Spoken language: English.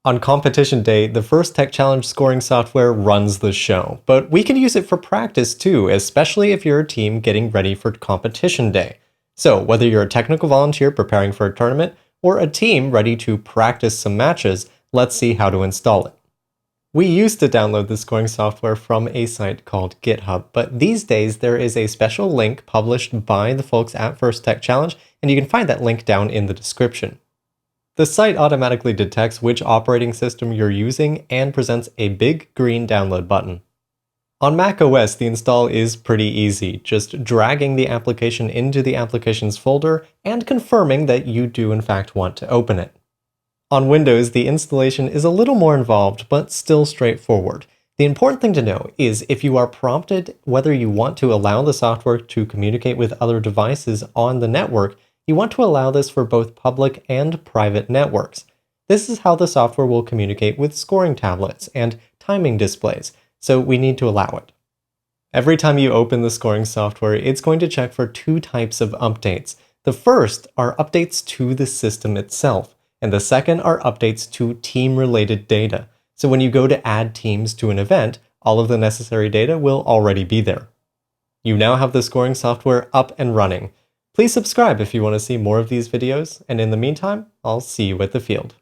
On competition day, the first tech challenge scoring software runs the show, but we can use it for practice too, especially if you're a team getting ready for competition day. So, whether you're a technical volunteer preparing for a tournament or a team ready to practice some matches, let's see how to install it. We used to download the scoring software from a site called GitHub, but these days there is a special link published by the folks at First Tech Challenge, and you can find that link down in the description. The site automatically detects which operating system you're using and presents a big green download button. On macOS, the install is pretty easy, just dragging the application into the Applications folder and confirming that you do in fact want to open it. On Windows, the installation is a little more involved, but still straightforward. The important thing to know is if you are prompted whether you want to allow the software to communicate with other devices on the network, you want to allow this for both public and private networks. This is how the software will communicate with scoring tablets and timing displays, so we need to allow it. Every time you open the scoring software, it's going to check for two types of updates. The first are updates to the system itself, and the second are updates to team-related data. So when you go to add teams to an event, all of the necessary data will already be there. You now have the scoring software up and running. Please subscribe if you want to see more of these videos, and in the meantime, I'll see you at the field.